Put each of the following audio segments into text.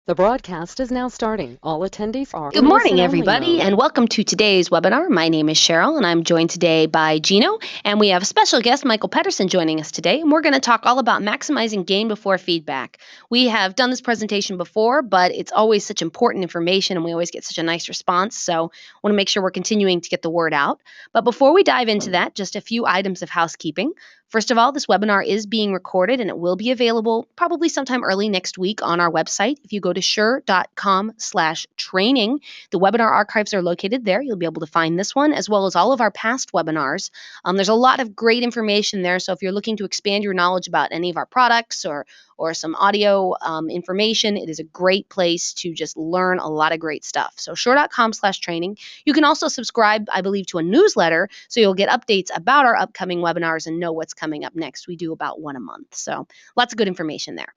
The broadcast is now starting. All attendees are Good in morning, listen-only everybody, mode. and welcome to today's webinar. My name is Cheryl, and I'm joined today by Gino, and we have a special guest, Michael Pedersen, joining us today, and we're going to talk all about maximizing gain before feedback. We have done this presentation before, but it's always such important information, and we always get such a nice response, so I want to make sure we're continuing to get the word out. But before we dive into that, just a few items of housekeeping. First of all, this webinar is being recorded, and it will be available probably sometime early next week on our website. If you go to shure.com/training, the webinar archives are located there. You'll be able to find this one as well as all of our past webinars. There's a lot of great information there, so if you're looking to expand your knowledge about any of our products or some audio information, it is a great place to just learn a lot of great stuff. So shure.com/training. You can also subscribe, I believe, to a newsletter, so you'll get updates about our upcoming webinars and know what's coming up next. We do about one a month, so lots of good information there.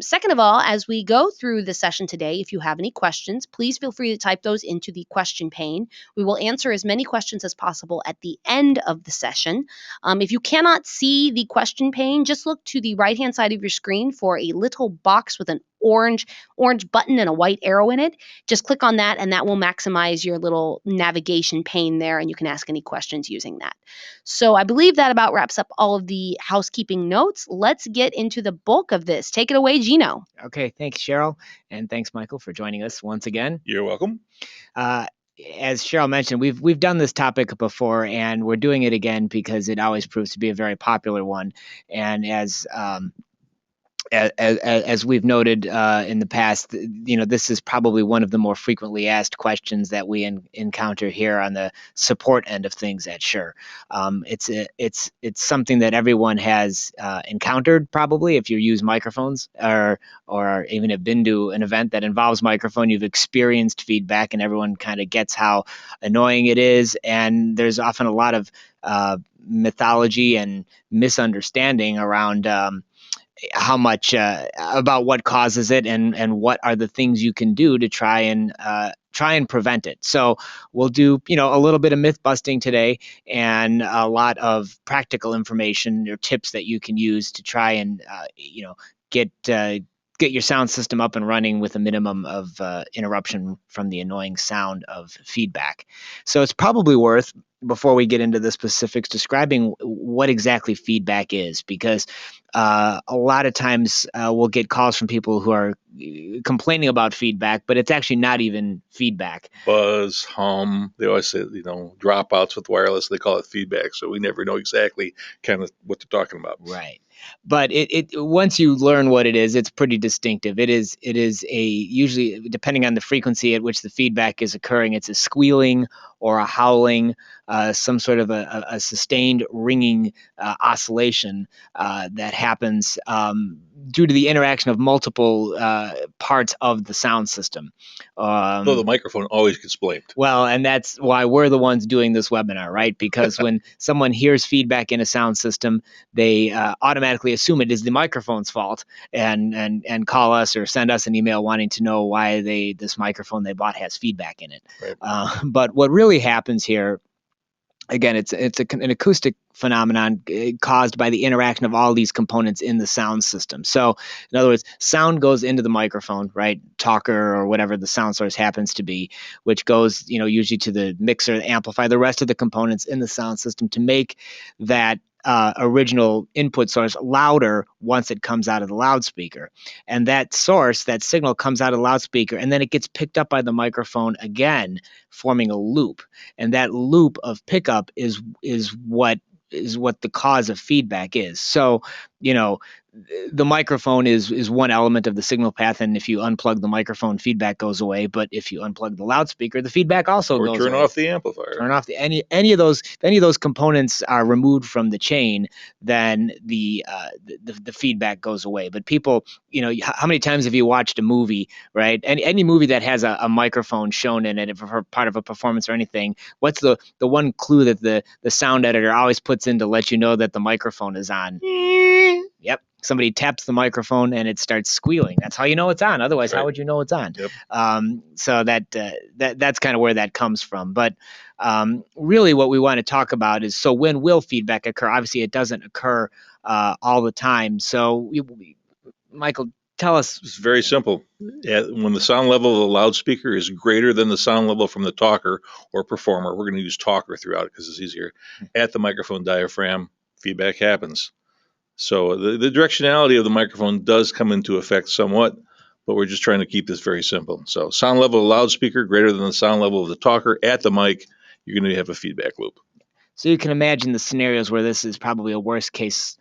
Second of all, as we go through the session today, if you have any questions, please feel free to type those into the question pane. We will answer as many questions as possible at the end of the session. If you cannot see the question pane, just look to the right-hand side of your screen for a little box with an orange button and a white arrow in it. Just click on that, and that will maximize your little navigation pane there, and you can ask any questions using that. So I believe that about wraps up all of the housekeeping notes. Let's get into the bulk of this. Take it away, Gino. Okay, thanks, Cheryl, and thanks, Michael, for joining us once again. You're welcome. As Cheryl mentioned, we've done this topic before, and we're doing it again because it always proves to be a very popular one. And as we've noted in the past, this is probably one of the more frequently asked questions that we encounter here on the support end of things at Shure. It's something that everyone has encountered probably. If you use microphones or even have been to an event that involves microphone, you've experienced feedback, and everyone kind of gets how annoying it is. And there's often a lot of mythology and misunderstanding around how much about what causes it and what are the things you can do to try and prevent it. So we'll do a little bit of myth busting today and a lot of practical information or tips that you can use to try and get your sound system up and running with a minimum of interruption from the annoying sound of feedback. So it's probably worth, before we get into the specifics, describing what exactly feedback is, because a lot of times we'll get calls from people who are complaining about feedback, but it's actually not even feedback. Buzz, hum, they always say, dropouts with wireless, they call it feedback. So we never know exactly kind of what they're talking about. Right. But it once you learn what it is, it's pretty distinctive. It is usually, depending on the frequency at which the feedback is occurring, it's a squealing or a howling, some sort of a sustained ringing oscillation that happens due to the interaction of multiple parts of the sound system. Though the microphone always gets blamed. Well, and that's why we're the ones doing this webinar, right? Because when someone hears feedback in a sound system, they automatically assume it is the microphone's fault and call us or send us an email wanting to know why this microphone they bought has feedback in it. Right. But what really happens here, again, it's an acoustic phenomenon caused by the interaction of all these components in the sound system. So, in other words, sound goes into the microphone, right? Talker or whatever the sound source happens to be, which goes, usually to the mixer, the amplifier, the rest of the components in the sound system to make that original input source louder once it comes out of the loudspeaker. And that source, that signal, comes out of the loudspeaker, and then it gets picked up by the microphone again, forming a loop. And that loop of pickup is what the cause of feedback is. So, the microphone is one element of the signal path, and if you unplug the microphone, feedback goes away. But if you unplug the loudspeaker, the feedback also goes away. Or turn off the amplifier. Turn off any of those components are removed from the chain, then the feedback goes away. But people, how many times have you watched a movie, right? Any movie that has a microphone shown in it for part of a performance or anything, what's the one clue that the sound editor always puts in to let you know that the microphone is on? Yep. Somebody taps the microphone and it starts squealing. That's how you know it's on. Otherwise, right. How would you know it's on? Yep. So that's kind of where that comes from. But really what we want to talk about is, so when will feedback occur? Obviously, it doesn't occur all the time. So, Michael, Tell us. It's very simple. When the sound level of the loudspeaker is greater than the sound level from the talker or performer, we're going to use talker throughout it because it's easier, at the microphone diaphragm, feedback happens. So the directionality of the microphone does come into effect somewhat, but we're just trying to keep this very simple. So sound level of the loudspeaker greater than the sound level of the talker at the mic, you're going to have a feedback loop. So you can imagine the scenarios where this is probably a worst case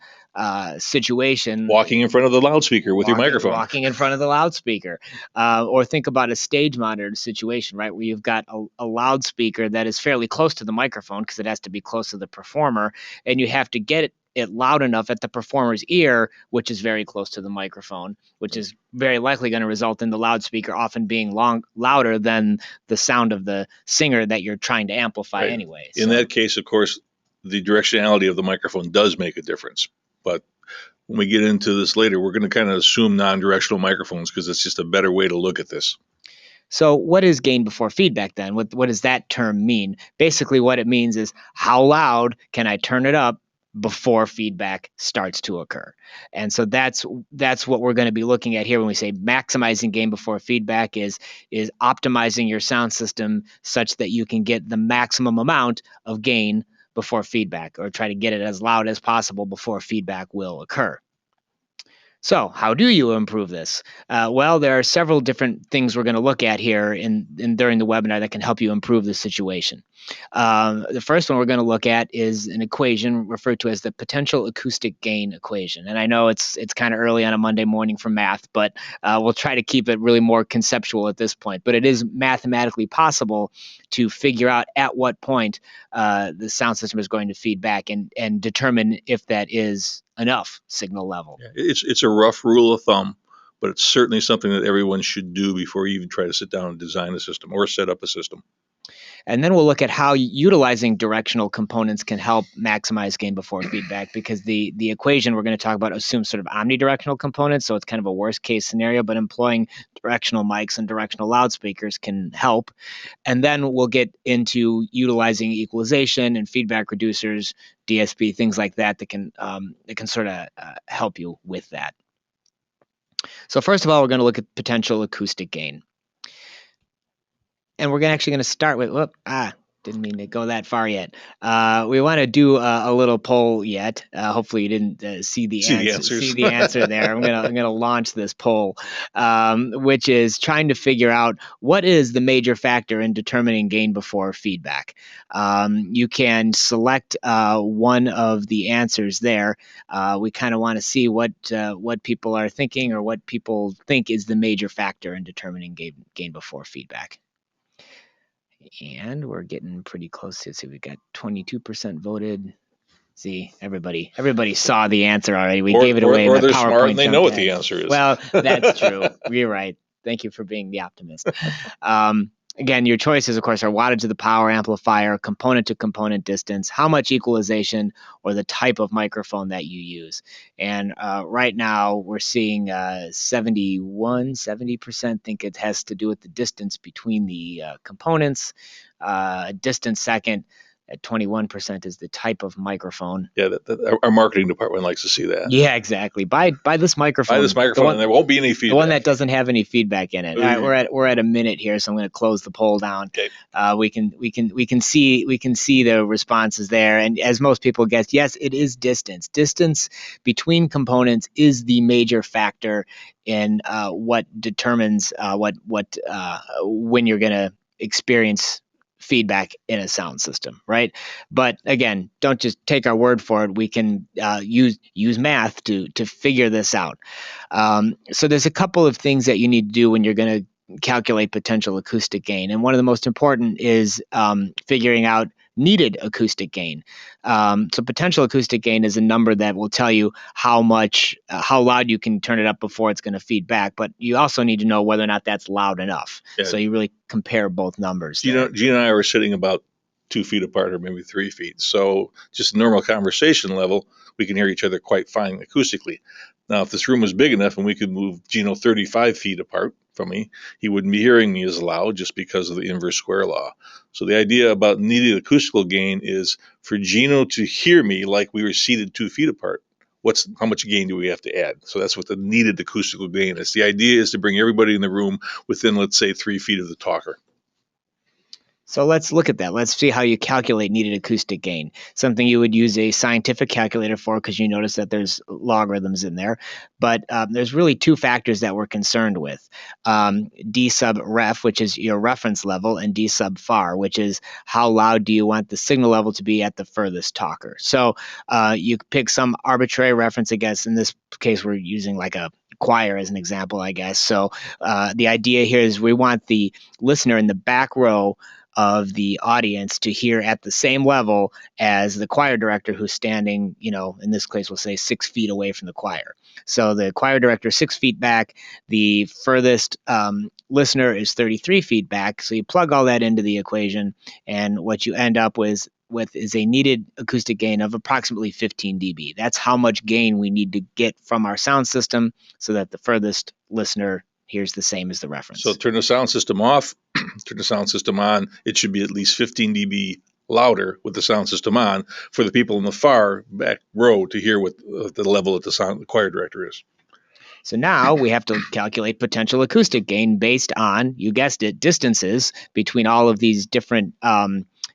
situation. Walking in front of the loudspeaker with your microphone. Walking in front of the loudspeaker. Or think about a stage monitored situation, right, where you've got a loudspeaker that is fairly close to the microphone because it has to be close to the performer, and you have to get it loud enough at the performer's ear, which is very close to the microphone, which is very likely going to result in the loudspeaker often being louder than the sound of the singer that you're trying to amplify anyway. In that case, of course, the directionality of the microphone does make a difference. But when we get into this later, we're going to kind of assume non-directional microphones because it's just a better way to look at this. So what is gain before feedback then? What does that term mean? Basically what it means is how loud can I turn it up before feedback starts to occur. And so that's what we're going to be looking at here when we say maximizing gain before feedback is optimizing your sound system such that you can get the maximum amount of gain before feedback, or try to get it as loud as possible before feedback will occur. So how do you improve this? Well, there are several different things we're going to look at here during the webinar that can help you improve the situation. The first one we're going to look at is an equation referred to as the potential acoustic gain equation. And I know it's kind of early on a Monday morning for math, but we'll try to keep it really more conceptual at this point. But it is mathematically possible to figure out at what point the sound system is going to feed back and determine if that is enough signal level. Yeah, it's a rough rule of thumb, but it's certainly something that everyone should do before you even try to sit down and design a system or set up a system. And then we'll look at how utilizing directional components can help maximize gain before feedback, because the equation we're going to talk about assumes sort of omnidirectional components, so it's kind of a worst case scenario, but employing directional mics and directional loudspeakers can help. And then we'll get into utilizing equalization and feedback reducers, DSP, things like that can sort of help you with that. So first of all, we're going to look at potential acoustic gain. And we're actually going to start with, didn't mean to go that far yet. We want to do a little poll yet. Hopefully you didn't see the answer there. I'm gonna launch this poll, which is trying to figure out what is the major factor in determining gain before feedback. You can select one of the answers there. We kind of want to see what people are thinking, or what people think is the major factor in determining gain before feedback. And we're getting pretty close to it. See, we've got 22% voted. See, everybody saw the answer already. We gave it away. Or they're smart and they know what the answer is. Well, that's true. You're right. Thank you for being the optimist. Again, your choices, of course, are wattage of the power amplifier, component-to-component distance, how much equalization, or the type of microphone that you use. And right now, we're seeing 70% think it has to do with the distance between the components. Distant second, at 21% is the type of microphone. Yeah, our marketing department likes to see that. Yeah, exactly. Buy this microphone. Buy this microphone, and there won't be any feedback. The one that doesn't have any feedback in it. All right, we're at a minute here, so I'm going to close the poll down. Okay. We can see the responses there, and as most people guessed, yes, it is distance. Distance between components is the major factor in what determines when you're going to experience feedback in a sound system, right? But again, don't just take our word for it. We can use math to figure this out. So there's a couple of things that you need to do when you're going to calculate potential acoustic gain, and one of the most important is figuring out needed acoustic gain. So potential acoustic gain is a number that will tell you how loud you can turn it up before it's going to feed back, but you also need to know whether or not that's loud enough. Yeah. So you really compare both numbers. Gene and I were sitting about 2 feet apart, or maybe 3 feet. So just normal conversation level, we can hear each other quite fine acoustically. Now, if this room was big enough and we could move Gino 35 feet apart from me, he wouldn't be hearing me as loud just because of the inverse square law. So the idea about needed acoustical gain is for Gino to hear me like we were seated 2 feet apart. how much gain do we have to add? So that's what the needed acoustical gain is. The idea is to bring everybody in the room within, let's say, 3 feet of the talker. So let's look at that. Let's see how you calculate needed acoustic gain. Something you would use a scientific calculator for, because you notice that there's logarithms in there. But there's really two factors that we're concerned with. D sub ref, which is your reference level, and D sub far, which is how loud do you want the signal level to be at the furthest talker. So you pick some arbitrary reference, I guess. In this case, we're using like a choir as an example, I guess. So the idea here is we want the listener in the back row of the audience to hear at the same level as the choir director who's standing, in this case, we'll say 6 feet away from the choir. So the choir director 6 feet back, the furthest listener is 33 feet back. So you plug all that into the equation, and what you end up with is a needed acoustic gain of approximately 15 dB. That's how much gain we need to get from our sound system so that the furthest listener here's the same as the reference. So turn the sound system off, turn the sound system on. It should be at least 15 dB louder with the sound system on for the people in the far back row to hear what the level that the choir director is. So now we have to calculate potential acoustic gain based on, you guessed it, distances between all of these different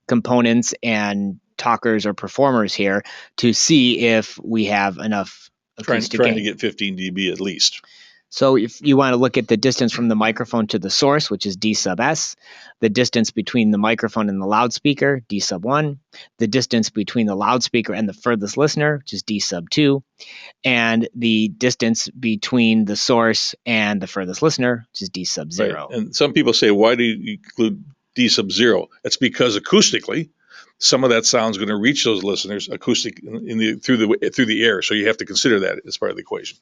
components and talkers or performers here to see if we have enough acoustic trying gain. to get 15 dB at least. So if you want to look at the distance from the microphone to the source, which is D sub S, the distance between the microphone and the loudspeaker, D sub 1, the distance between the loudspeaker and the furthest listener, which is D sub 2, and the distance between the source and the furthest listener, which is D sub 0. Right. And some people say, why do you include D sub 0? That's because acoustically, some of that sound is going to reach those listeners acoustic through the air. So you have to consider that as part of the equation.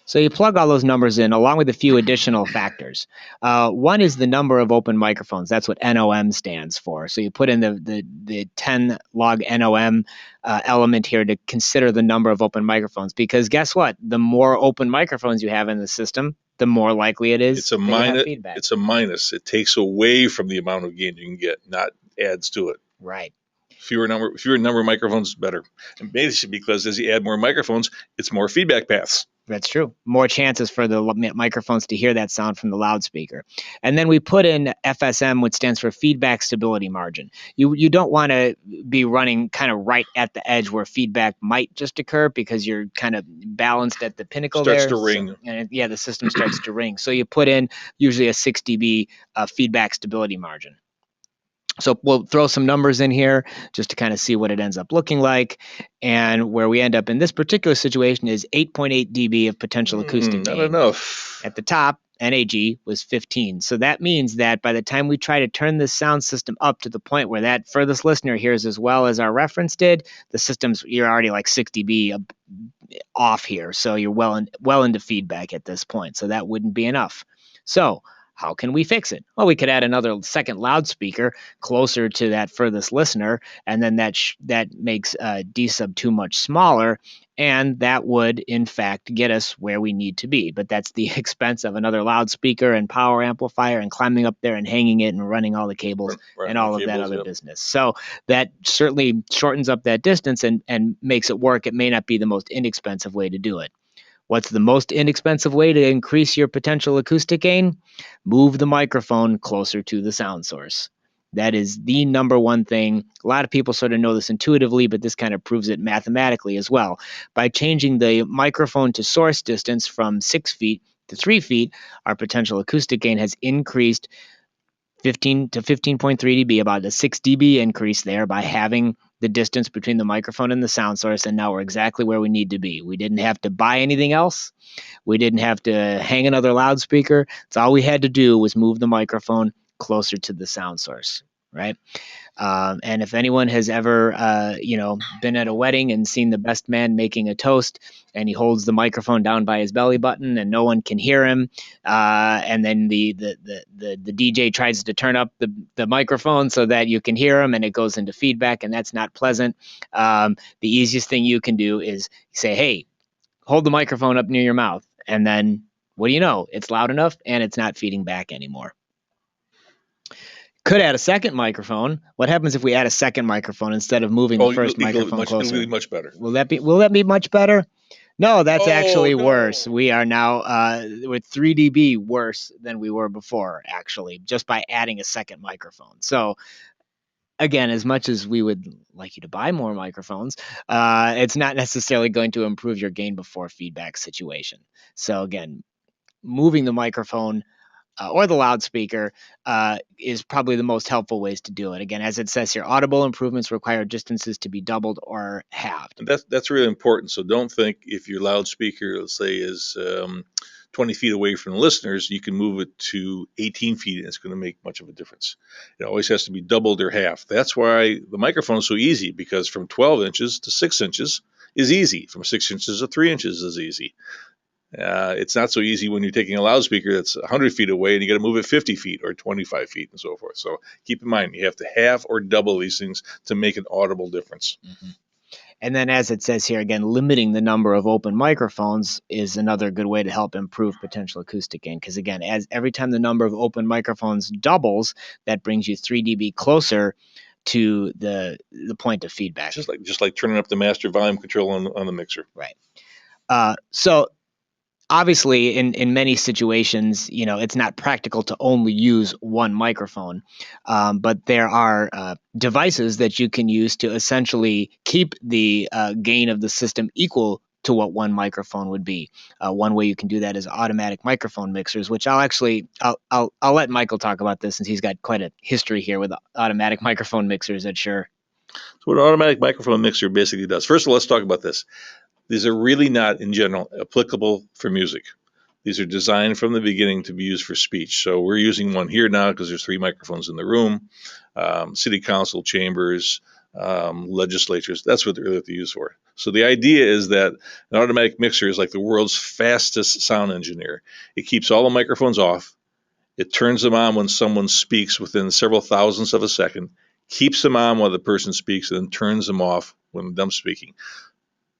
So you plug all those numbers in along with a few additional factors. One is the number of open microphones. That's what NOM stands for. So you put in the 10 log NOM element here to consider the number of open microphones, because guess what? The more open microphones you have in the system, the more likely it is that you have feedback. It's a minus. It takes away from the amount of gain you can get, not adds to it. Right. Fewer number of microphones, better. And basically, because as you add more microphones, it's more feedback paths. That's true. More chances for the microphones to hear that sound from the loudspeaker. And then we put in FSM, which stands for feedback stability margin. You don't want to be running kind of right at the edge where feedback might just occur, because you're kind of balanced at the pinnacle starts there. To ring. And the system starts to ring. So you put in usually a 6 dB feedback stability margin. So we'll throw some numbers in here just to kind of see what it ends up looking like. And where we end up in this particular situation is 8.8 dB of potential acoustic gain. Not enough. At the top, NAG was 15. So that means that by the time we try to turn this sound system up to the point where that furthest listener hears as well as our reference did, you're already like 6 dB off here. So you're well into feedback at this point. So that wouldn't be enough. So how can we fix it? Well, we could add another second loudspeaker closer to that furthest listener, and then that makes D sub 2 much smaller, and that would, in fact, get us where we need to be. But that's the expense of another loudspeaker and power amplifier and climbing up there and hanging it and running all the cables and all of that other business. So that certainly shortens up that distance and makes it work. It may not be the most inexpensive way to do it. What's the most inexpensive way to increase your potential acoustic gain? Move the microphone closer to the sound source. That is the number one thing. A lot of people sort of know this intuitively, but this kind of proves it mathematically as well. By changing the microphone to source distance from 6 feet to 3 feet, our potential acoustic gain has increased 15 to 15.3 dB, about a 6 dB increase there by having the distance between the microphone and the sound source, and now we're exactly where we need to be. We didn't have to buy anything else. We didn't have to hang another loudspeaker. It's all we had to do was move the microphone closer to the sound source, right? And if anyone has ever, been at a wedding and seen the best man making a toast, and he holds the microphone down by his belly button and no one can hear him, and then the DJ tries to turn up the microphone so that you can hear him, and it goes into feedback, and that's not pleasant. The easiest thing you can do is say, hey, hold the microphone up near your mouth, and then what do you know? It's loud enough and it's not feeding back anymore. Could add a second microphone. What happens if we add a second microphone instead of moving the first microphone closer? It'll be much better. Will that be much better? No, that's actually no. worse. We are now with 3 dB worse than we were before, actually, just by adding a second microphone. So again, as much as we would like you to buy more microphones, it's not necessarily going to improve your gain before feedback situation. So again, moving the microphone or the loudspeaker is probably the most helpful ways to do it. Again, as it says here, audible improvements require distances to be doubled or halved. And that's really important. So don't think if your loudspeaker, let's say, is 20 feet away from the listeners, you can move it to 18 feet and it's going to make much of a difference. It always has to be doubled or half. That's why the microphone is so easy, because from 12 inches to 6 inches is easy. From 6 inches to 3 inches is easy. It's not so easy when you're taking a loudspeaker that's 100 feet away and you got to move it 50 feet or 25 feet and so forth. So keep in mind, you have to half or double these things to make an audible difference. Mm-hmm. And then, as it says here, again, limiting the number of open microphones is another good way to help improve potential acoustic gain. Because again, as every time the number of open microphones doubles, that brings you 3 dB closer to the point of feedback. Just like turning up the master volume control on the mixer. Right. So obviously, in many situations, it's not practical to only use one microphone, but there are devices that you can use to essentially keep the gain of the system equal to what one microphone would be. One way you can do that is automatic microphone mixers, which I'll let Michael talk about this, since he's got quite a history here with automatic microphone mixers at Shure. So what an automatic microphone mixer basically does. First of all, let's talk about this. These are really not, in general, applicable for music. These are designed from the beginning to be used for speech. So we're using one here now because there's 3 microphones in the room. City council chambers, legislatures, that's what they're used for. So the idea is that an automatic mixer is like the world's fastest sound engineer. It keeps all the microphones off. It turns them on when someone speaks within several thousandths of a second, keeps them on while the person speaks, and then turns them off when they're done speaking.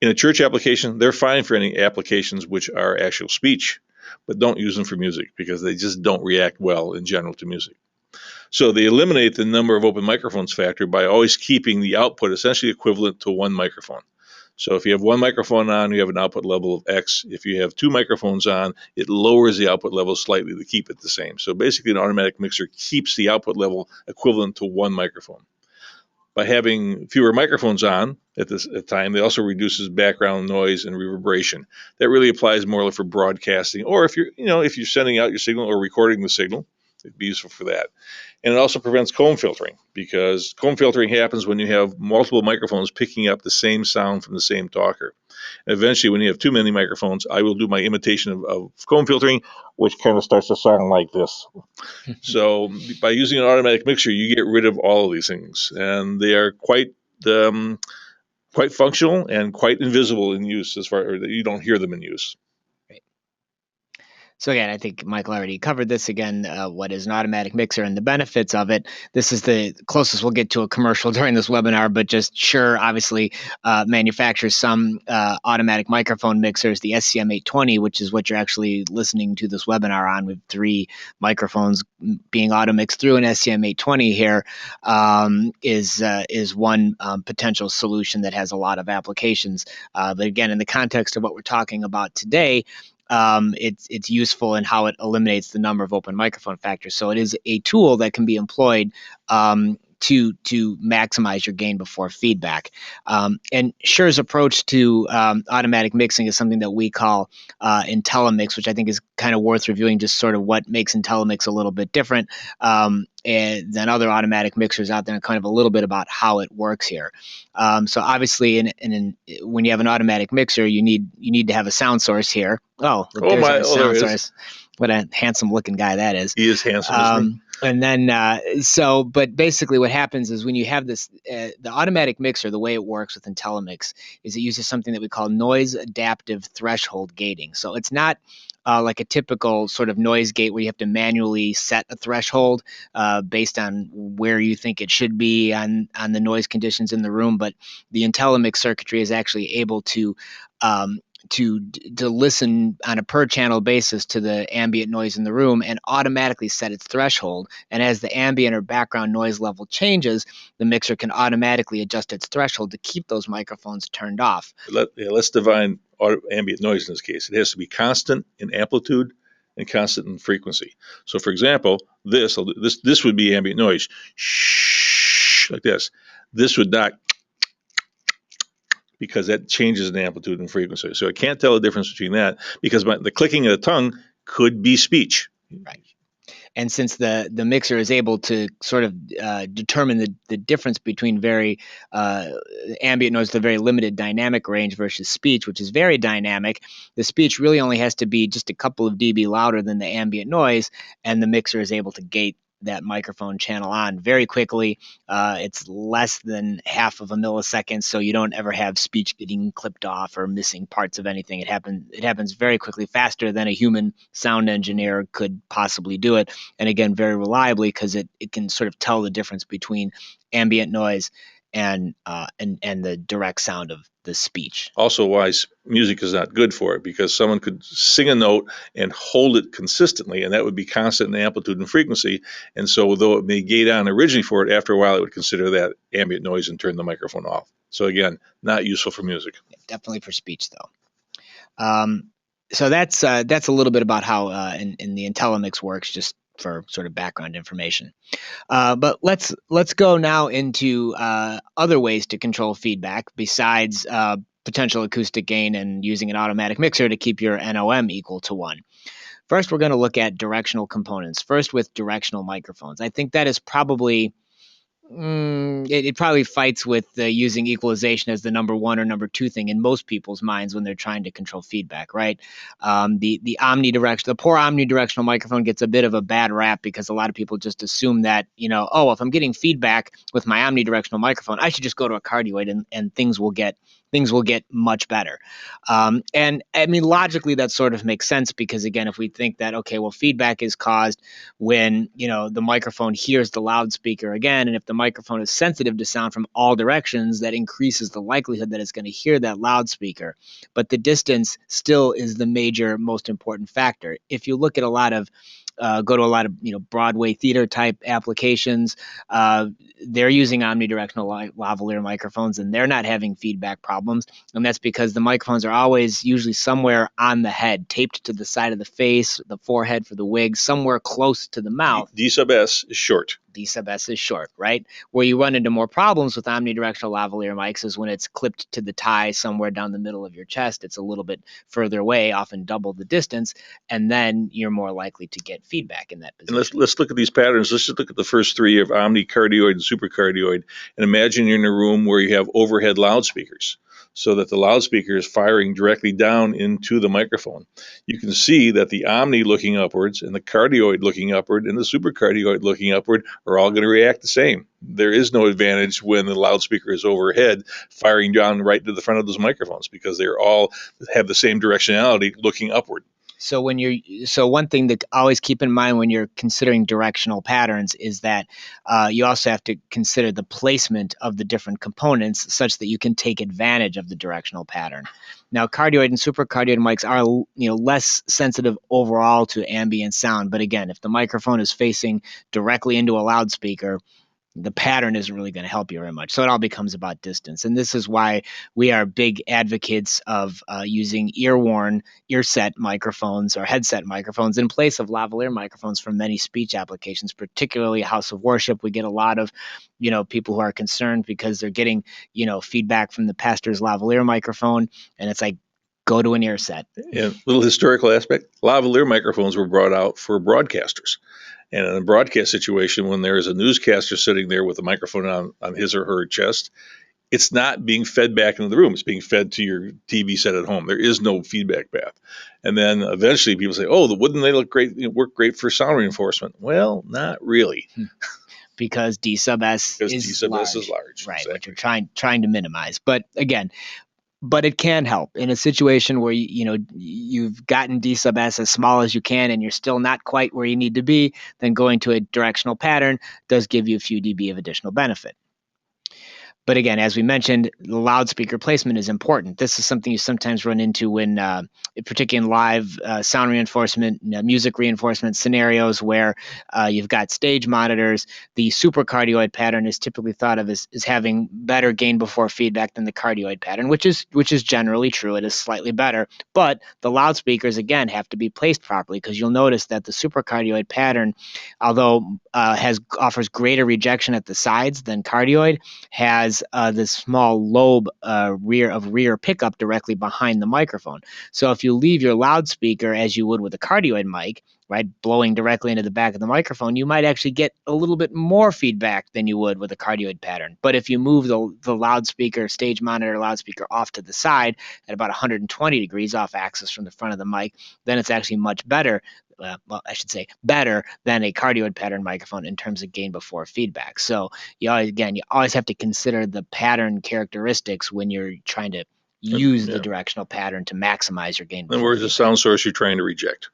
In a church application, they're fine for any applications which are actual speech, but don't use them for music because they just don't react well in general to music. So they eliminate the number of open microphones factor by always keeping the output essentially equivalent to one microphone. So if you have one microphone on, you have an output level of X. If you have 2 microphones on, it lowers the output level slightly to keep it the same. So basically, an automatic mixer keeps the output level equivalent to one microphone. By having fewer microphones on at this time, it also reduces background noise and reverberation. That really applies more for broadcasting, or if you're sending out your signal or recording the signal, it'd be useful for that. And it also prevents comb filtering, because comb filtering happens when you have multiple microphones picking up the same sound from the same talker. And eventually, when you have too many microphones, I will do my imitation of comb filtering, which kind of starts to sound like this. So by using an automatic mixer, you get rid of all of these things, and they are quite functional and quite invisible in use, as far as you don't hear them in use. So again, I think Michael already covered this again, what is an automatic mixer and the benefits of it. This is the closest we'll get to a commercial during this webinar, but just Shure obviously manufactures some automatic microphone mixers, the SCM820, which is what you're actually listening to this webinar on, with 3 microphones being auto mixed through an SCM820 here, is one potential solution that has a lot of applications. But again, in the context of what we're talking about today, it's useful in how it eliminates the number of open microphone factors. So it is a tool that can be employed to maximize your gain before feedback. And Shure's approach to automatic mixing is something that we call IntelliMix, which I think is kind of worth reviewing, just sort of what makes IntelliMix a little bit different than other automatic mixers out there, and kind of a little bit about how it works here. So obviously, when you have an automatic mixer, you need to have a sound source here. There's our sound source. What a handsome looking guy that is. He is handsome, isn't he? And then, but basically what happens is when you have this, the automatic mixer, the way it works with IntelliMix is it uses something that we call noise adaptive threshold gating. So it's not like a typical sort of noise gate where you have to manually set a threshold based on where you think it should be on the noise conditions in the room. But the IntelliMix circuitry is actually able to to listen on a per channel basis to the ambient noise in the room and automatically set its threshold. And as the ambient or background noise level changes, the mixer can automatically adjust its threshold to keep those microphones turned off. Let's define ambient noise in this case. It has to be constant in amplitude and constant in frequency. So, for example, this would be ambient noise, shh, like this. This would not, because that changes in amplitude and frequency. So I can't tell the difference between that, because the clicking of the tongue could be speech. Right. And since the mixer is able to sort of determine the difference between very ambient noise, the very limited dynamic range versus speech, which is very dynamic, the speech really only has to be just a couple of dB louder than the ambient noise, and the mixer is able to gate that microphone channel on very quickly. It's less than half of a millisecond, so you don't ever have speech getting clipped off or missing parts of anything. It happens very quickly, faster than a human sound engineer could possibly do it, and again, very reliably, because it can sort of tell the difference between ambient noise and the direct sound of the speech. Also, why music is not good for it, because someone could sing a note and hold it consistently, and that would be constant in amplitude and frequency. And so, though it may gate on originally for it, after a while it would consider that ambient noise and turn the microphone off. So again, not useful for music. Definitely for speech, though. So that's a little bit about how in the IntelliMix works, just for sort of background information. But let's go now into other ways to control feedback besides potential acoustic gain and using an automatic mixer to keep your NOM equal to 1. First, we're going to look at directional components. First, with directional microphones. I think that is probably it probably fights with using equalization as the number 1 or number 2 thing in most people's minds when they're trying to control feedback, right? The poor omnidirectional microphone gets a bit of a bad rap because a lot of people just assume that, if I'm getting feedback with my omnidirectional microphone, I should just go to a cardioid and things will get much better. And I mean, logically, that sort of makes sense because, again, if we think that, okay, well, feedback is caused when, the microphone hears the loudspeaker again, and if the microphone is sensitive to sound from all directions, that increases the likelihood that it's going to hear that loudspeaker. But the distance still is the major, most important factor. If you look at go to a lot of Broadway theater type applications, they're using omnidirectional lavalier microphones and they're not having feedback problems, and that's because the microphones are always usually somewhere on the head, taped to the side of the face, the forehead for the wig, somewhere close to the mouth. D sub S is short. D sub S is short, right? Where you run into more problems with omnidirectional lavalier mics is when it's clipped to the tie somewhere down the middle of your chest. It's a little bit further away, often double the distance, and then you're more likely to get feedback in that position. And let's look at these patterns. Let's just look at the first 3 of omni, cardioid, and supercardioid, and imagine you're in a room where you have overhead loudspeakers, so that the loudspeaker is firing directly down into the microphone. You can see that the omni looking upwards and the cardioid looking upward and the supercardioid looking upward are all going to react the same. There is no advantage when the loudspeaker is overhead firing down right to the front of those microphones, because they're all have the same directionality looking upward. So one thing to always keep in mind when you're considering directional patterns is that you also have to consider the placement of the different components such that you can take advantage of the directional pattern. Now, cardioid and supercardioid mics are less sensitive overall to ambient sound, but again, if the microphone is facing directly into a loudspeaker, the pattern isn't really going to help you very much. So it all becomes about distance. And this is why we are big advocates of using earset microphones or headset microphones in place of lavalier microphones for many speech applications, particularly house of worship. We get a lot of, people who are concerned because they're getting, feedback from the pastor's lavalier microphone. And it's like, go to an earset. And little historical aspect, lavalier microphones were brought out for broadcasters. And in a broadcast situation, when there is a newscaster sitting there with a microphone on his or her chest, it's not being fed back into the room. It's being fed to your TV set at home. There is no feedback path. And then eventually people say, wouldn't they look great, work great for sound reinforcement? Well, not really. Because D sub S is large. Right, exactly. Which you're trying to minimize. But again, it can help in a situation where you've gotten D sub S as small as you can and you're still not quite where you need to be. Then going to a directional pattern does give you a few dB of additional benefit. But again, as we mentioned, the loudspeaker placement is important. This is something you sometimes run into when, particularly in live sound reinforcement, music reinforcement scenarios where you've got stage monitors. The supercardioid pattern is typically thought of as having better gain before feedback than the cardioid pattern, which is generally true. It is slightly better, but the loudspeakers again have to be placed properly, because you'll notice that the supercardioid pattern, although offers greater rejection at the sides than cardioid, has this small lobe rear pickup directly behind the microphone. So if you leave your loudspeaker as you would with a cardioid mic, right, blowing directly into the back of the microphone, you might actually get a little bit more feedback than you would with a cardioid pattern. But if you move the loudspeaker, stage monitor loudspeaker off to the side at about 120 degrees off axis from the front of the mic, then it's actually much better. Well, I should say better than a cardioid pattern microphone in terms of gain before feedback. So you always have to consider the pattern characteristics when you're trying to use the directional pattern to maximize your gain before feedback. And where's the sound source you're trying to reject?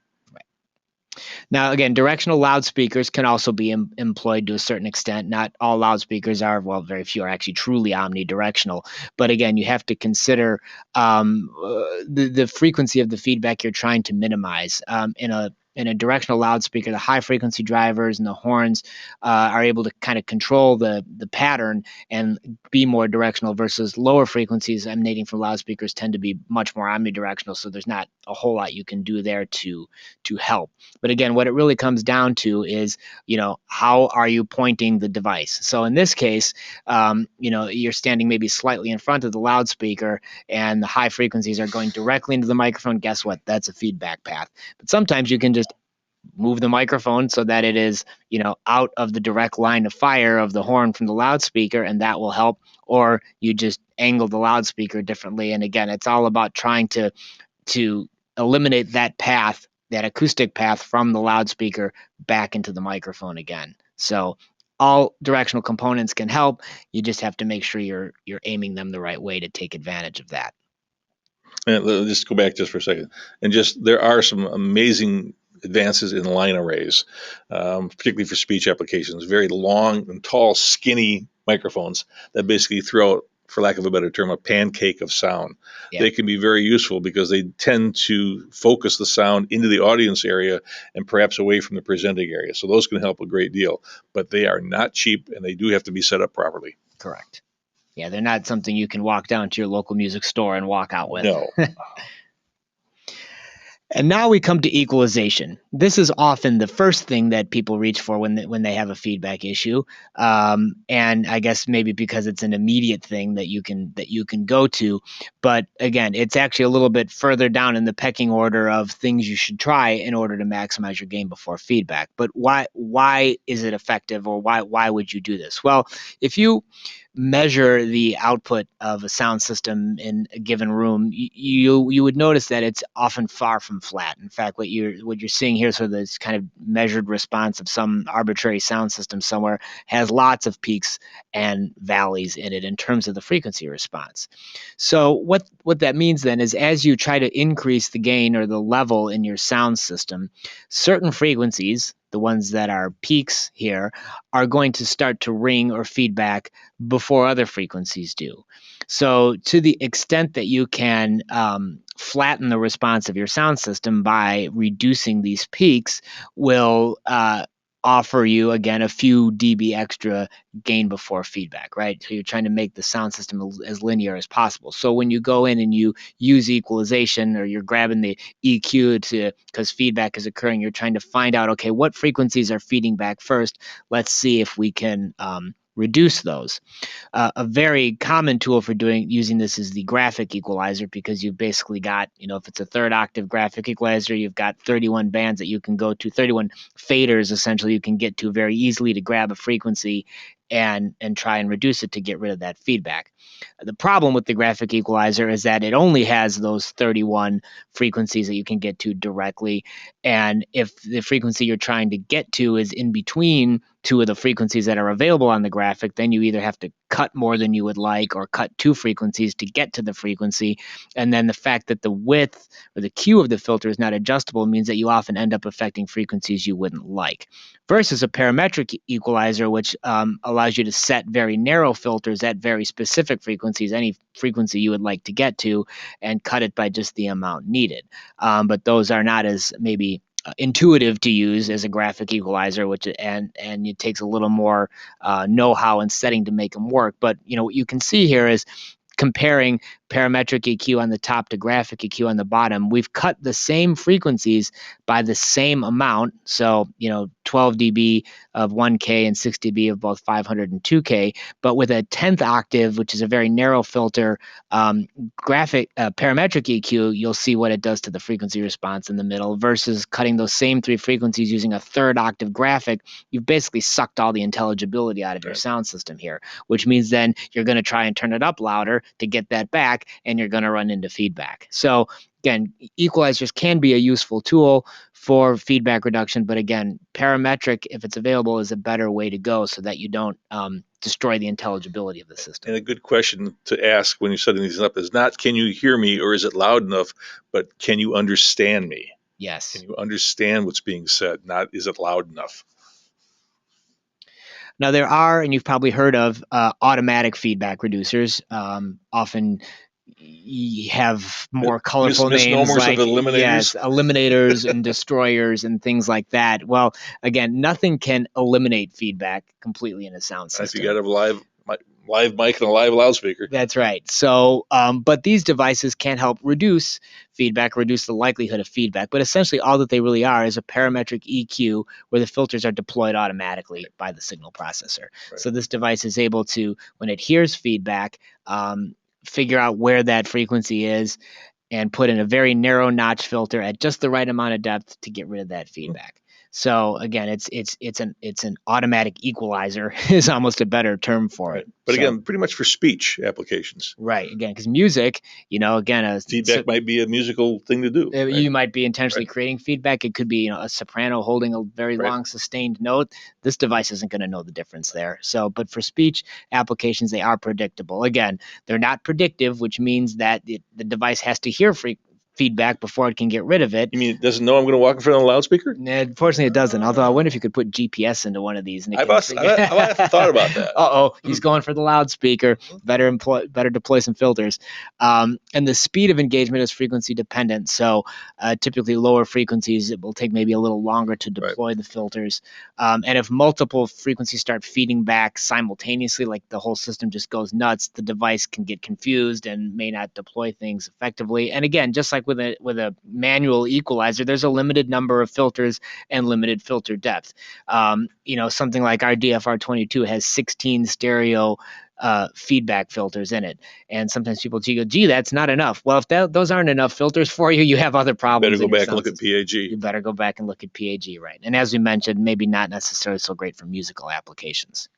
Now, again, directional loudspeakers can also be employed to a certain extent. Not all loudspeakers are, well, very few are actually truly omnidirectional. But again, you have to consider the frequency of the feedback you're trying to minimize. In a directional loudspeaker, the high frequency drivers and the horns are able to kind of control the pattern and be more directional, versus lower frequencies emanating from loudspeakers tend to be much more omnidirectional. So there's not a whole lot you can do there to help. But again, what it really comes down to is, how are you pointing the device? So in this case, you're standing maybe slightly in front of the loudspeaker and the high frequencies are going directly into the microphone. Guess what? That's a feedback path. But sometimes you can just move the microphone so that it is, out of the direct line of fire of the horn from the loudspeaker, and that will help. Or you just angle the loudspeaker differently. And again, it's all about trying to eliminate that path, that acoustic path from the loudspeaker back into the microphone again. So all directional components can help. You just have to make sure you're aiming them the right way to take advantage of that. And let's just go back just for a second. And there are some amazing advances in line arrays, particularly for speech applications. Very long and tall, skinny microphones that basically throw out, for lack of a better term, a pancake of sound. Yeah. They can be very useful because they tend to focus the sound into the audience area and perhaps away from the presenting area. So those can help a great deal. But they are not cheap, and they do have to be set up properly. Correct. Yeah, they're not something you can walk down to your local music store and walk out with. No. And now we come to equalization. This is often the first thing that people reach for when they have a feedback issue, and I guess maybe because it's an immediate thing that you can go to. But again, it's actually a little bit further down in the pecking order of things you should try in order to maximize your gain before feedback. But why is it effective, or why would you do this? Well, if you measure the output of a sound system in a given room, you would notice that it's often far from flat. In fact, what you're seeing here, sort of this kind of measured response of some arbitrary sound system somewhere, has lots of peaks and valleys in it in terms of the frequency response. So what that means then is, as you try to increase the gain or the level in your sound system, certain frequencies, the ones that are peaks here, are going to start to ring or feedback before other frequencies do. So to the extent that you can flatten the response of your sound system by reducing these peaks, will offer you, again, a few dB extra gain before feedback, right? So you're trying to make the sound system as linear as possible. So when you go in and you use equalization, or you're grabbing the EQ because feedback is occurring, you're trying to find out, okay, what frequencies are feeding back first? Let's see if we can reduce those. A very common tool for using this is the graphic equalizer, because you've basically got, if it's a third octave graphic equalizer, you've got 31 bands that you can go to, 31 faders essentially you can get to very easily to grab a frequency and try and reduce it to get rid of that feedback. The problem with the graphic equalizer is that it only has those 31 frequencies that you can get to directly. And if the frequency you're trying to get to is in between two of the frequencies that are available on the graphic, then you either have to cut more than you would like or cut two frequencies to get to the frequency. And then the fact that the width or the Q of the filter is not adjustable means that you often end up affecting frequencies you wouldn't like. Versus a parametric equalizer, which allows you to set very narrow filters at very specific frequencies, any frequency you would like to get to, and cut it by just the amount needed. But those are not as maybe intuitive to use as a graphic equalizer, which and it takes a little more know-how and setting to make them work. But what you can see here is comparing parametric EQ on the top to graphic EQ on the bottom, we've cut the same frequencies by the same amount. So, 12 dB of 1K and 6 dB of both 500 and 2K, but with a 10th octave, which is a very narrow filter, parametric EQ, you'll see what it does to the frequency response in the middle versus cutting those same three frequencies using a 3rd octave graphic. You've basically sucked all the intelligibility out of your sound system here, which means then you're going to try and turn it up louder to get that back, and you're going to run into feedback. So again, equalizers can be a useful tool for feedback reduction, but again, parametric, if it's available, is a better way to go so that you don't destroy the intelligibility of the system. And a good question to ask when you're setting these up is not, can you hear me or is it loud enough, but can you understand me? Yes. Can you understand what's being said? Not, is it loud enough? Now there are, and you've probably heard of, automatic feedback reducers. Often you have more colorful names like eliminators and destroyers and things like that. Well, again, nothing can eliminate feedback completely in a sound system. You got to have live mic and a live loudspeaker. That's right. So, but these devices can help reduce feedback, reduce the likelihood of feedback. But essentially, all that they really are is a parametric EQ where the filters are deployed automatically by the signal processor. Right. So this device is able to, when it hears feedback, figure out where that frequency is and put in a very narrow notch filter at just the right amount of depth to get rid of that feedback. So again, it's an automatic equalizer is almost a better term for it. But again, pretty much for speech applications. Right. Again, because music, again, feedback might be a musical thing to do. You might be intentionally creating feedback. It could be a soprano holding a very long sustained note. This device isn't going to know the difference there. So, but for speech applications, they are predictable. Again, they're not predictive, which means that the device has to hear feedback before it can get rid of it. You mean it doesn't know I'm going to walk in front of the loudspeaker? Unfortunately, it doesn't. Although I wonder if you could put GPS into one of these. And I've thought about that. He's going for the loudspeaker. Better deploy some filters. And the speed of engagement is frequency dependent. So typically lower frequencies, it will take maybe a little longer to deploy the filters. And if multiple frequencies start feeding back simultaneously, like the whole system just goes nuts, the device can get confused and may not deploy things effectively. And again, just like with a manual equalizer, there's a limited number of filters and limited filter depth. Something like our DFR22 has 16 stereo feedback filters in it, and sometimes people go, "Gee, that's not enough." Well, if those aren't enough filters for you, you have other problems. Better go back and look at PAG. You better go back and look at PAG, right? And as we mentioned, maybe not necessarily so great for musical applications.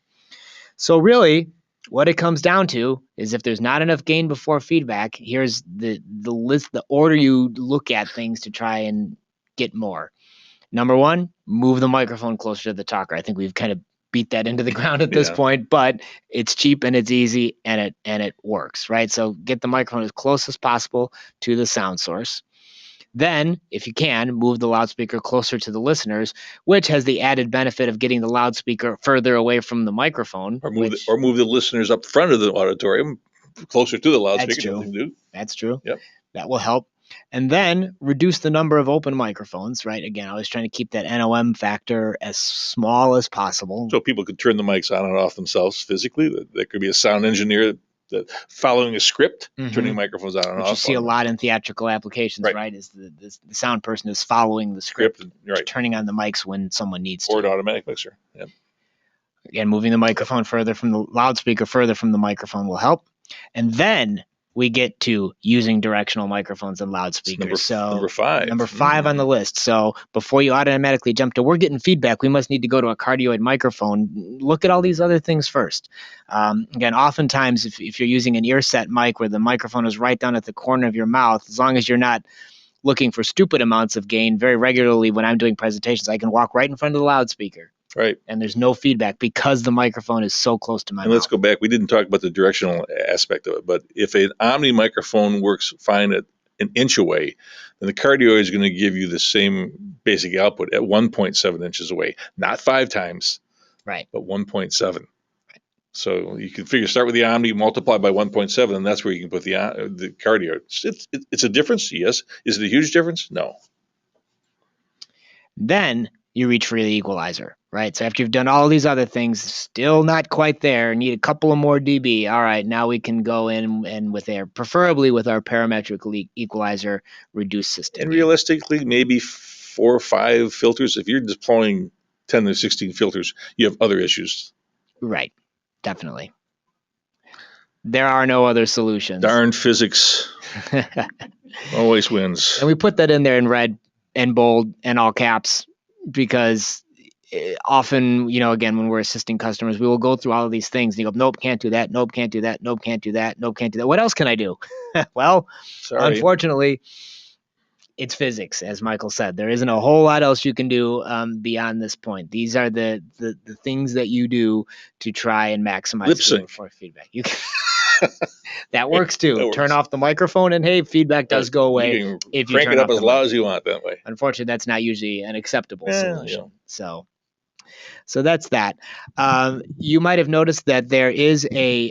So really, what it comes down to is if there's not enough gain before feedback, here's the list, the order you look at things to try and get more. Number one, move the microphone closer to the talker. I think we've kind of beat that into the ground at this point, but it's cheap and it's easy and it works, right? So get the microphone as close as possible to the sound source. Then, if you can, move the loudspeaker closer to the listeners, which has the added benefit of getting the loudspeaker further away from the microphone. Or move the listeners up front of the auditorium, closer to the loudspeaker. That's true. Yep. That will help. And then reduce the number of open microphones, right? Again, I was trying to keep that NOM factor as small as possible. So people could turn the mics on and off themselves physically. There could be a sound engineer that following a script, turning microphones on and off. You see a lot in theatrical applications, right? Is the sound person is following the script, turning on the mics when someone needs to. Or an automatic mixer. Yep. Again, moving the microphone further from the loudspeaker, further from the microphone will help. And then we get to using directional microphones and loudspeakers. It's number 5. Number 5 on the list. So before you automatically jump to we're getting feedback, we must need to go to a cardioid microphone. Look at all these other things first. Again, oftentimes if you're using an ear set mic where the microphone is right down at the corner of your mouth, as long as you're not looking for stupid amounts of gain, very regularly when I'm doing presentations, I can walk right in front of the loudspeaker. Right. And there's no feedback because the microphone is so close to my mouth. And let's go back. We didn't talk about the directional aspect of it, but if an Omni microphone works fine at an inch away, then the Cardioid is going to give you the same basic output at 1.7 inches away. Not 5 times, right, but 1.7. Right. So you can start with the Omni, multiply by 1.7, and that's where you can put the Cardioid. It's a difference, yes. Is it a huge difference? No. Then you reach for the equalizer, right? So after you've done all these other things, still not quite there, need a couple of more dB. All right, now we can go in and preferably with our parametric equalizer, reduce system. And realistically, maybe 4 or 5 filters. If you're deploying 10 to 16 filters, you have other issues. Right, definitely. There are no other solutions. Darn physics always wins. And we put that in there in red and bold and all caps, because often, again, when we're assisting customers, we will go through all of these things and you go, nope, can't do that. Nope, can't do that. Nope, can't do that. Nope, can't do that. What else can I do? Well, sorry. Unfortunately, it's physics, as Michael said. There isn't a whole lot else you can do beyond this point. These are the things that you do to try and maximize lip sync for feedback. You can that works too. That works. Turn off the microphone and hey, feedback does go away. You can if you crank turn it up off as the loud as you want that way. Unfortunately, that's not usually an acceptable solution. Yeah. So that's that. You might have noticed that there is a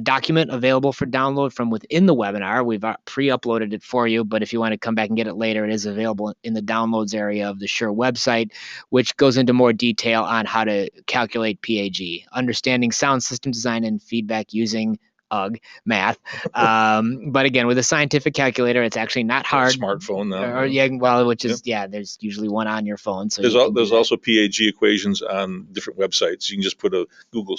document available for download from within the webinar. We've pre-uploaded it for you, but if you want to come back and get it later, it is available in the downloads area of the Shure website, which goes into more detail on how to calculate PAG, understanding sound system design and feedback using math. But again, with a scientific calculator, it's actually not hard. Smartphone now. There's usually one on your phone. So there's also PAG equations on different websites. You can just put a Google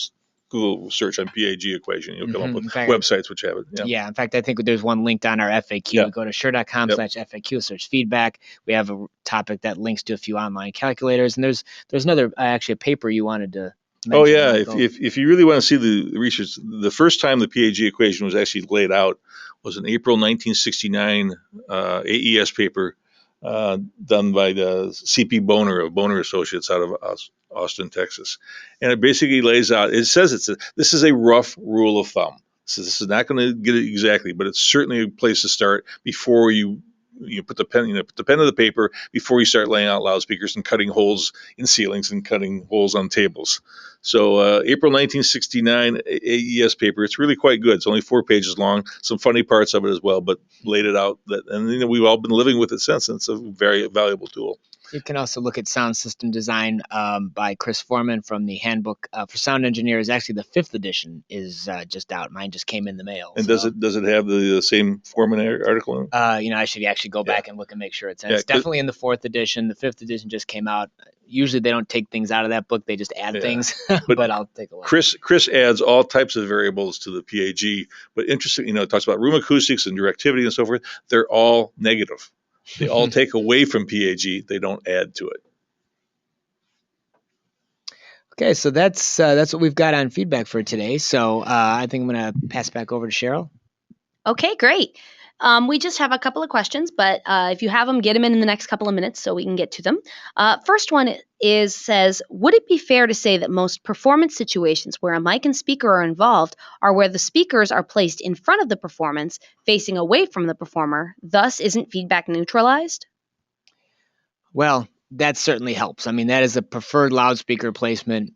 search on PAG equation. You'll come up with websites which have it. Yeah. In fact, I think there's one linked on our FAQ. Yeah. Go to shure.com/FAQ, search feedback. We have a topic that links to a few online calculators. And there's another, actually a paper you wanted to mention. Oh yeah, if you really want to see the research, the first time the PAG equation was actually laid out was in April 1969 AES paper done by the C.P. Boner of Boner Associates out of Austin, Texas. And it basically lays out, it says this is a rough rule of thumb. So this is not going to get it exactly, but it's certainly a place to start before you put the pen, put the pen to the paper before you start laying out loudspeakers and cutting holes in ceilings and cutting holes on tables. So April 1969 AES paper, it's really quite good. It's only 4 pages long, some funny parts of it as well, but laid it out. And we've all been living with it since, and it's a very valuable tool. You can also look at Sound System Design by Chris Foreman from the Handbook for Sound Engineers. Actually, the 5th edition is just out. Mine just came in the mail. And does it have the same Foreman article in it? I should actually go back and look and make sure it's in. It's definitely in the 4th edition. The 5th edition just came out. Usually they don't take things out of that book; they just add things. But I'll take a look. Chris adds all types of variables to the PAG. But interesting, it talks about room acoustics and directivity and so forth. They're all negative. They all take away from PAG. They don't add to it. Okay, so that's what we've got on feedback for today. So I think I'm going to pass it back over to Cheryl. Okay, great. We just have a couple of questions, but if you have them, get them in the next couple of minutes so we can get to them. First one says, would it be fair to say that most performance situations where a mic and speaker are involved are where the speakers are placed in front of the performance, facing away from the performer, thus isn't feedback neutralized? Well, that certainly helps. I mean, that is a preferred loudspeaker placement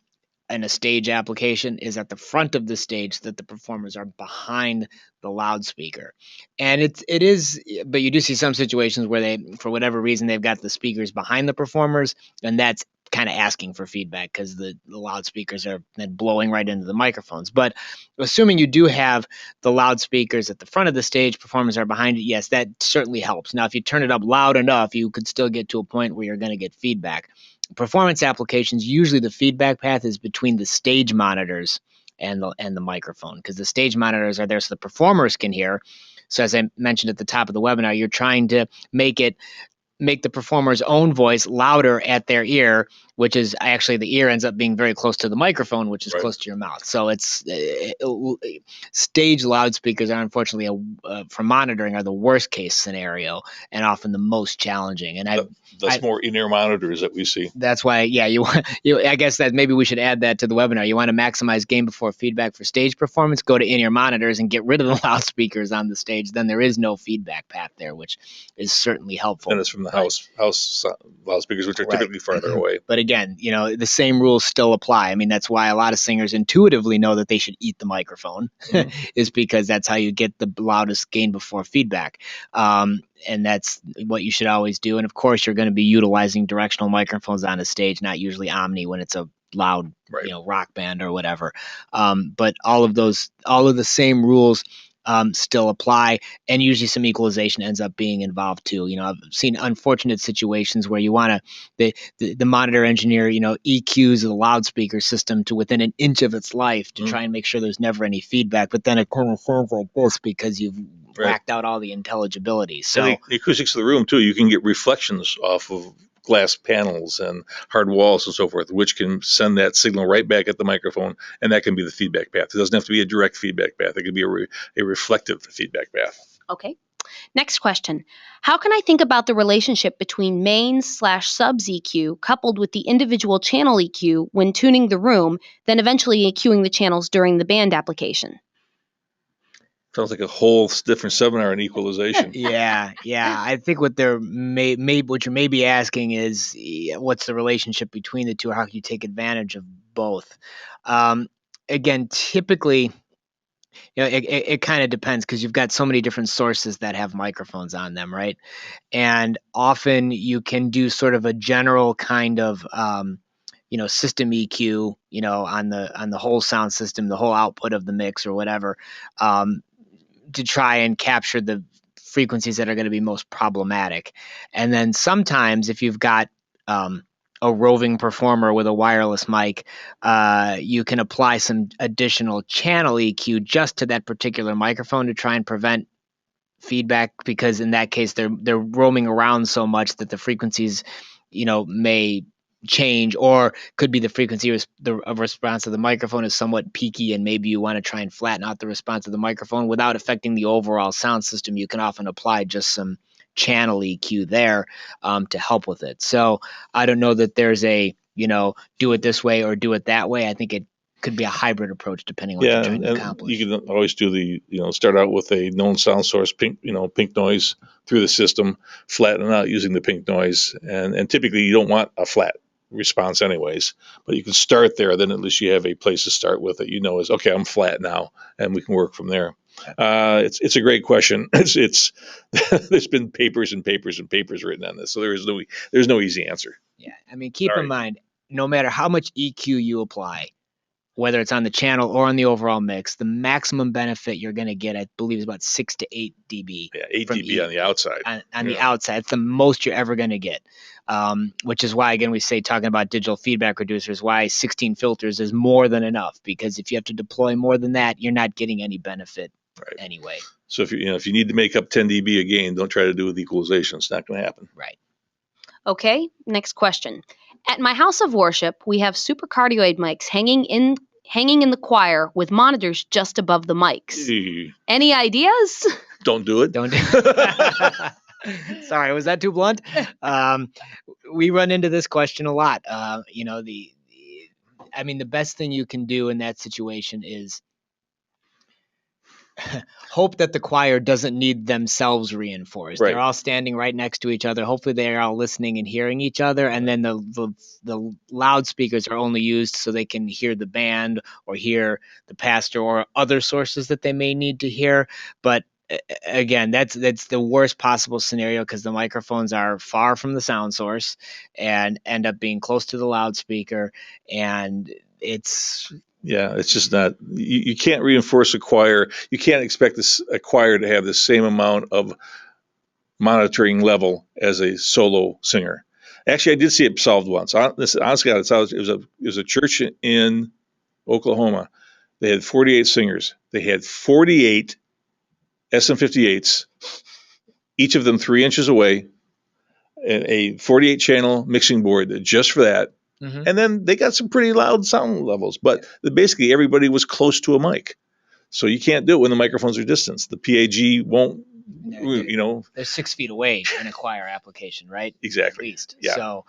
in a stage application, is at the front of the stage, that the performers are behind the loudspeaker. And it is, but you do see some situations where they, for whatever reason, they've got the speakers behind the performers, and that's kind of asking for feedback because the loudspeakers are then blowing right into the microphones. But assuming you do have the loudspeakers at the front of the stage, performers are behind it, yes, that certainly helps. Now, if you turn it up loud enough, you could still get to a point where you're going to get feedback. Performance applications, usually the feedback path is between the stage monitors and the microphone, because the stage monitors are there so the performers can hear. So as I mentioned at the top of the webinar, you're trying to make the performer's own voice louder at their ear, which is actually the ear ends up being very close to the microphone, which is Right. close to your mouth. So it's stage loudspeakers are unfortunately for monitoring are the worst case scenario and often the most challenging. And That's more in-ear monitors that we see. that's why, yeah, I guess that maybe we should add that to the webinar. You want to maximize gain before feedback for stage performance, go to in-ear monitors and get rid of the loudspeakers on the stage. Then there is no feedback path there, which is certainly helpful. And it's from the house loudspeakers, which are Right. typically farther away. But again, the same rules still apply. I mean, that's why a lot of singers intuitively know that they should eat the microphone, is because that's how you get the loudest gain before feedback. And that's what you should always do. And of course, you're going to be utilizing directional microphones on a stage, not usually Omni when it's a loud, Right. rock band or whatever. But all of the same rules still apply, and usually some equalization ends up being involved too. I've seen unfortunate situations where you want to the monitor engineer EQs the loudspeaker system to within an inch of its life to try and make sure there's never any feedback, but then it kind of sounds like this because you've whacked out all the intelligibility. So and the acoustics of the room too, you can get reflections off of glass panels and hard walls and so forth, which can send that signal right back at the microphone, and that can be the feedback path. It doesn't have to be a direct feedback path. It can be a reflective feedback path. Okay. Next question. How can I think about the relationship between mains/subs EQ coupled with the individual channel EQ when tuning the room, then eventually EQing the channels during the band application? Sounds like a whole different seminar on equalization. Yeah. I think what they're what you're maybe asking is what's the relationship between the two, or how can you take advantage of both? Again, typically, it kind of depends because you've got so many different sources that have microphones on them, right? And often you can do sort of a general kind of system EQ, on the whole sound system, the whole output of the mix or whatever. To try and capture the frequencies that are going to be most problematic. And then sometimes if you've got a roving performer with a wireless mic, you can apply some additional channel EQ just to that particular microphone to try and prevent feedback, because in that case they're roaming around so much that the frequencies may change, or could be the frequency of response of the microphone is somewhat peaky, and maybe you want to try and flatten out the response of the microphone without affecting the overall sound system. You can often apply just some channel EQ there to help with it. So I don't know that there's a do it this way or do it that way. I think it could be a hybrid approach depending on what you're trying to accomplish. You can always do start out with a known sound source, pink noise through the system, flatten it out using the pink noise, and typically you don't want a flat response anyways, but you can start there. Then at least you have a place to start with that is okay. I'm flat now, and we can work from there. It's a great question. It's there's been papers and papers and papers written on this, so there's no easy answer. Yeah, I mean, keep in mind, no matter how much EQ you apply, whether it's on the channel or on the overall mix, the maximum benefit you're going to get, I believe, is about 6 to 8 dB. Yeah, 8 dB on the outside. On the outside, it's the most you're ever going to get. Which is why, again, we say, talking about digital feedback reducers, why 16 filters is more than enough, because if you have to deploy more than that, you're not getting any benefit anyway. So if you need to make up 10 dB again, don't try to do it with equalization. It's not going to happen. Right. Okay, next question. At my house of worship, we have Supercardioid mics hanging in the choir with monitors just above the mics. Any ideas? Don't do it. Don't do it. Sorry, was that too blunt? We run into this question a lot. The best thing you can do in that situation is hope that the choir doesn't need themselves reinforced. Right. They're all standing right next to each other. Hopefully they're all listening and hearing each other. And then the loudspeakers are only used so they can hear the band or hear the pastor or other sources that they may need to hear. But again, that's the worst possible scenario, because the microphones are far from the sound source and end up being close to the loudspeaker. And it's just not, you can't reinforce a choir. You can't expect a choir to have the same amount of monitoring level as a solo singer. Actually, I did see it solved once. Honestly, it was a church in Oklahoma, They had 48 singers. They had 48 SM58s, each of them 3 inches away, and a 48 channel mixing board just for that. Mm-hmm. And then they got some pretty loud sound levels, but basically everybody was close to a mic. So you can't do it when the microphones are distant. The PAG won't, you know. They're 6 feet away in a choir application, right? Exactly. At least. Yeah. So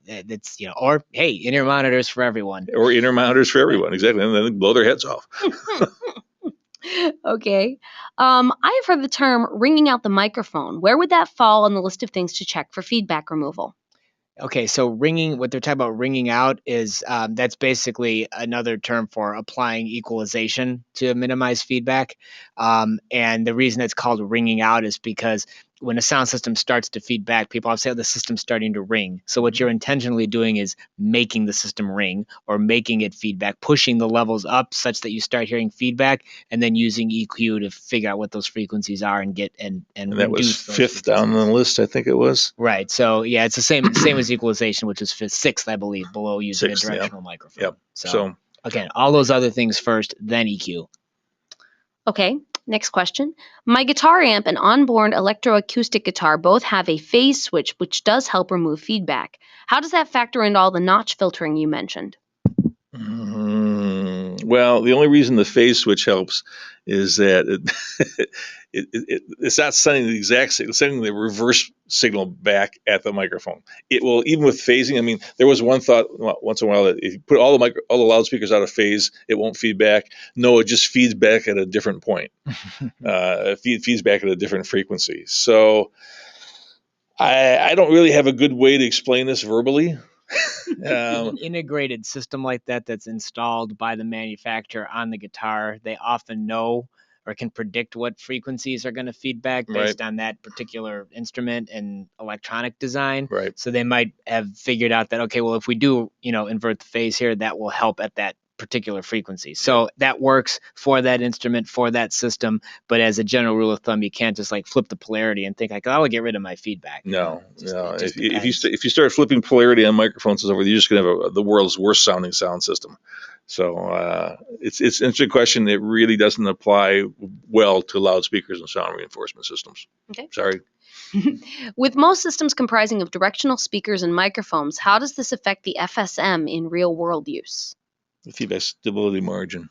it's, or hey, in-ear monitors for everyone. Or inner monitors for everyone. Exactly. And then they blow their heads off. Okay. I've heard the term ringing out the microphone. Where would that fall on the list of things to check for feedback removal? Okay, so ringing, what they're talking about ringing out is that's basically another term for applying equalization to minimize feedback. And the reason it's called ringing out is because when a sound system starts to feedback, people always say, oh, the system's starting to ring. So what you're intentionally doing is making the system ring or making it feedback, pushing the levels up such that you start hearing feedback, and then using EQ to figure out what those frequencies are and get and And that was reduce those 5th down frequencies. the list, I think it was. Right. So yeah, it's the same as equalization, which is 6th, I believe, below using 6th, a directional microphone. Yep. So again, all those other things first, then EQ. Okay, next question. My guitar amp and onboard electroacoustic guitar both have a phase switch, which does help remove feedback. How does that factor into all the notch filtering you mentioned? Well, the only reason the phase switch helps is that it's not sending the exact signal, it's sending the reverse signal back at the microphone. It will, even with phasing. I mean, there was one thought once in a while that if you put all the loudspeakers out of phase, it won't feed back. No, it just feeds back at a different point. It feeds back at a different frequency. So I don't really have a good way to explain this verbally. An integrated system like that that's installed by the manufacturer on the guitar, they often know or can predict what frequencies are going to feed back based on that particular instrument and electronic design. Right. So they might have figured out that, okay, well, if we do, invert the phase here, that will help at that particular frequency. So that works for that instrument, for that system. But as a general rule of thumb, you can't just like flip the polarity and think like, oh, I'll get rid of my feedback. No. If you start flipping polarity on microphones, you're just going to have the world's worst sounding sound system. So it's an interesting question. It really doesn't apply well to loudspeakers and sound reinforcement systems. Okay. Sorry. With most systems comprising of directional speakers and microphones, how does this affect the FSM in real world use? The feedback stability margin.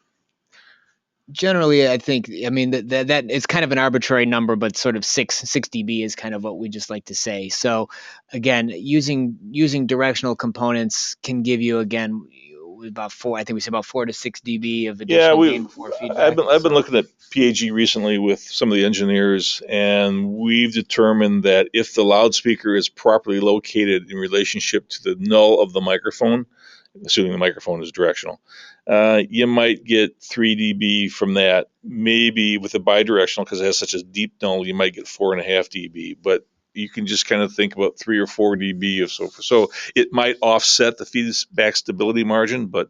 Generally, I think, that is kind of an arbitrary number, but sort of 6 dB is kind of what we just like to say. So again, using directional components can give you, again, about 4 to 6 dB of additional gain before feedback. I've been looking at PAG recently with some of the engineers, and we've determined that if the loudspeaker is properly located in relationship to the null of the microphone, assuming the microphone is directional, you might get 3 dB from that. Maybe with a bidirectional, because it has such a deep null, you might get 4.5 dB. But you can just kind of think about 3 or 4 dB of so forth. So it might offset the feedback stability margin, but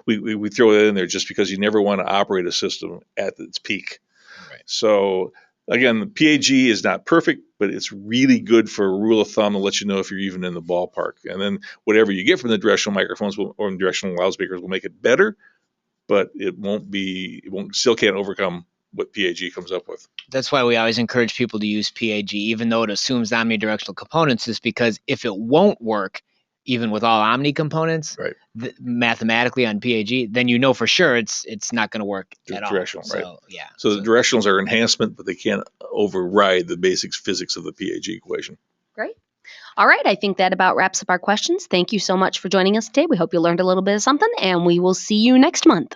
we throw it in there just because you never want to operate a system at its peak. Right. So again, the PAG is not perfect, but it's really good for a rule of thumb to let you know if you're even in the ballpark. And then whatever you get from the directional microphones or directional loudspeakers will make it better, but it still can't overcome what PAG comes up with. That's why we always encourage people to use PAG, even though it assumes omnidirectional components, is because if it won't work, even with all omni components, mathematically on PAG, then you know for sure it's not going to work at all. Directional, right? So, yeah. So the directionals are enhancement, but they can't override the basic physics of the PAG equation. Great. All right, I think that about wraps up our questions. Thank you so much for joining us today. We hope you learned a little bit of something, and we will see you next month.